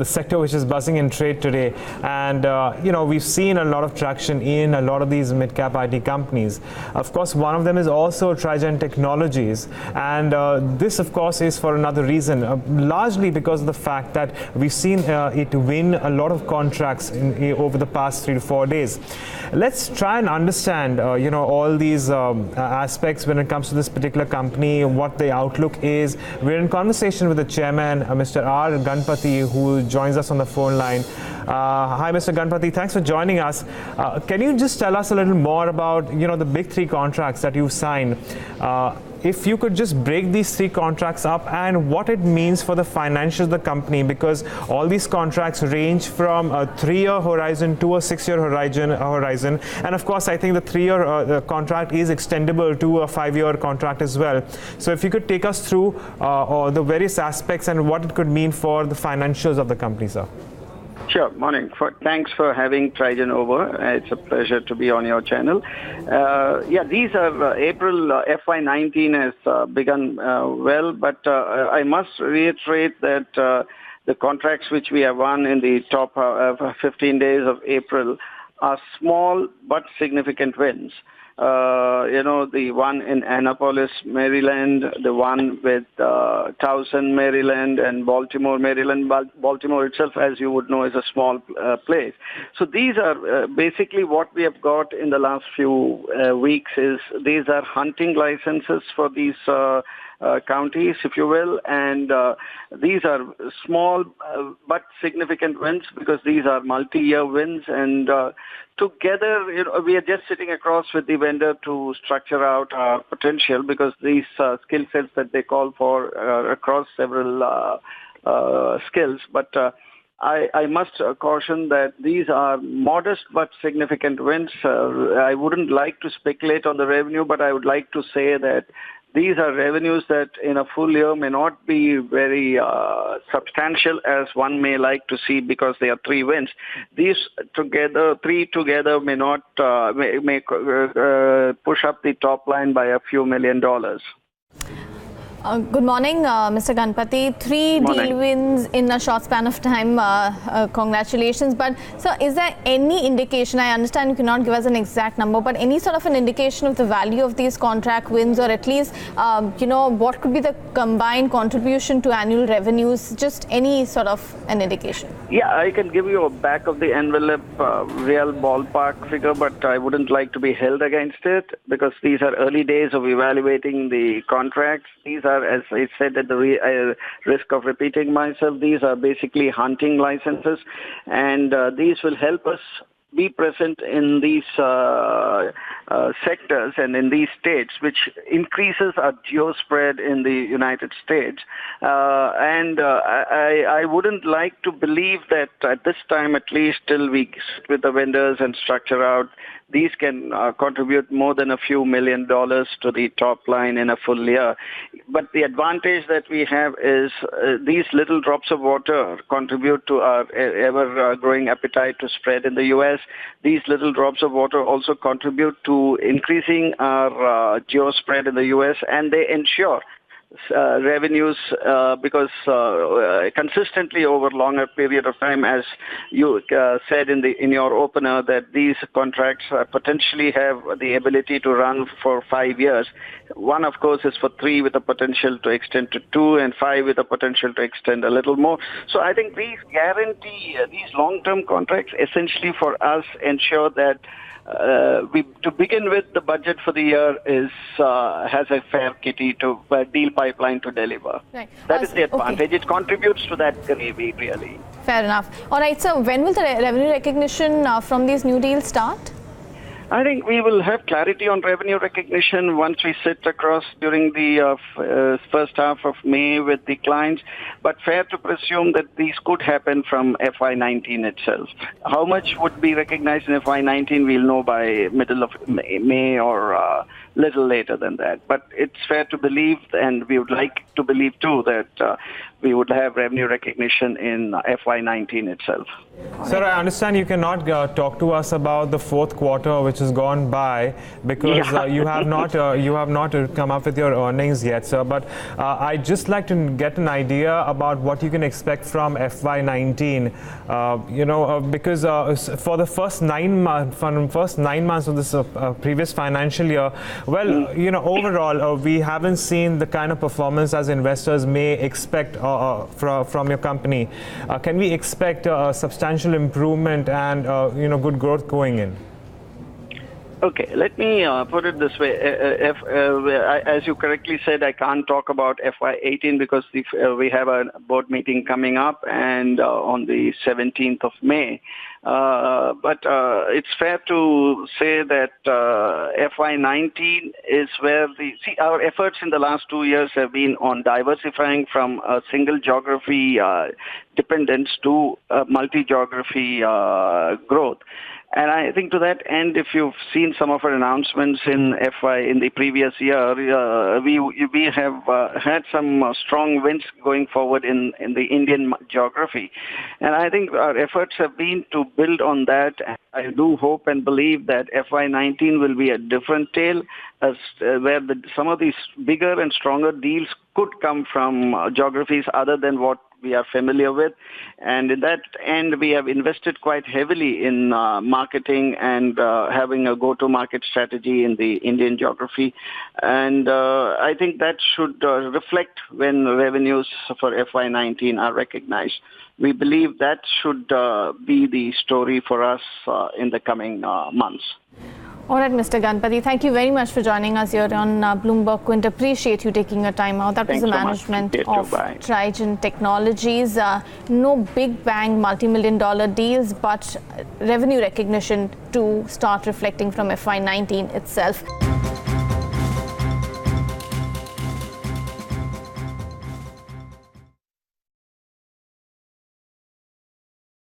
the sector which is buzzing in trade today. And, we've seen a lot of traction in a lot of these mid-cap IT companies. Of course, one of them is also Trigyn Technologies. And this, of course, is for another reason, largely because of the fact that we've seen it win a lot of contracts over the past 3 to 4 days. Let's try and understand, all these aspects when it comes to this particular company, what the outlook is. We're in conversation with the chairman, Mr. R Ganapathi, who joins us on the phone line. Hi, Mr. Ganapathi. Thanks for joining us. Can you just tell us a little more about, the big 3 contracts that you've signed? If you could just break these 3 contracts up and what it means for the financials of the company, because all these contracts range from a 3-year horizon to a 6-year horizon. And of course, I think the 3-year contract is extendable to a 5-year contract as well. So if you could take us through the various aspects and what it could mean for the financials of the company, sir. Sure. Morning. Thanks for having Trigyn over. It's a pleasure to be on your channel. These are April FY19 has begun well, but I must reiterate that the contracts which we have won in the top 15 days of April are small but significant wins. The one in Annapolis, Maryland, the one with Towson, Maryland, and Baltimore, Maryland. Baltimore itself, as you would know, is a small place. So these are basically what we have got in the last few weeks. These are hunting licenses for these counties, if you will, and these are small but significant wins because these are multi-year wins, and together, we are just sitting across with the vendor to structure out our potential because these skill sets that they call for are across several skills, but I must caution that these are modest but significant wins. I wouldn't like to speculate on the revenue, but I would like to say that these are revenues that in a full year may not be very substantial as one may like to see because they are 3 wins. These together, 3 together may not may push up the top line by a few $1 million. Good morning, Mr. Ganapathi. 3 deal wins in a short span of time. Congratulations. But, sir, is there any indication, I understand you cannot give us an exact number, but any sort of an indication of the value of these contract wins, or at least, what could be the combined contribution to annual revenues? Just any sort of an indication. Yeah, I can give you a back of the envelope real ballpark figure, but I wouldn't like to be held against it because these are early days of evaluating the contracts. These are, as I said, at the risk of repeating myself, these are basically hunting licenses, and these will help us be present in these sectors and in these states, which increases our geo spread in the United States. I wouldn't like to believe that at this time, at least till we sit with the vendors and structure out, these can contribute more than a few $1 million to the top line in a full year. But the advantage that we have is these little drops of water contribute to our ever-growing appetite to spread in the U.S. These little drops of water also contribute to increasing our geo spread in the U.S., and they ensure revenues because consistently over longer period of time, as you said in your opener, that these contracts potentially have the ability to run for 5 years. One, of course, is for 3 with the potential to extend to 2, and 5 with the potential to extend a little more. So I think these guarantee, these long-term contracts essentially for us ensure that to begin with, the budget for the year has a fair kitty to deal pipeline to deliver. Right. That is the advantage. Okay. It contributes to that gravy, really. Fair enough. All right, so when will the revenue recognition from these new deals start? I think we will have clarity on revenue recognition once we sit across during the first half of May with the clients. But fair to presume that these could happen from FY19 itself. How much would be recognized in FY19 we'll know by middle of May or little later than that. But it's fair to believe, and we would like to believe too, that we would have revenue recognition in FY19 itself. Sir, I understand you cannot talk to us about the fourth quarter which has gone by because you have not come up with your earnings yet, sir. But I'd just like to get an idea about what you can expect from FY19. Because for the first 9 months of this previous financial year, well, overall we haven't seen the kind of performance as investors may expect from your company. Can we expect a substantial improvement and good growth going in? Okay, let me put it this way. As you correctly said, I can't talk about FY18 because we have a board meeting coming up and on the 17th of May. But it's fair to say that FY19 is where our efforts in the last 2 years have been on diversifying from a single geography dependence to multi-geography growth. And I think to that end, if you've seen some of our announcements in the previous year, we have had some strong wins going forward in the Indian geography. And I think our efforts have been to build on that. I do hope and believe that FY19 will be a different tale, where some of these bigger and stronger deals could come from geographies other than what we are familiar with. And in that end, we have invested quite heavily in marketing and having a go-to-market strategy in the Indian geography. And I think that should reflect when revenues for FY19 are recognized. We believe that should be the story for us in the coming months. All right, Mr. Ganapathi, thank you very much for joining us here on Bloomberg Quint. Appreciate you taking your time out. That was the management of Trigyn Technologies. No big bang multi-million-dollar deals, but revenue recognition to start reflecting from FY19 itself.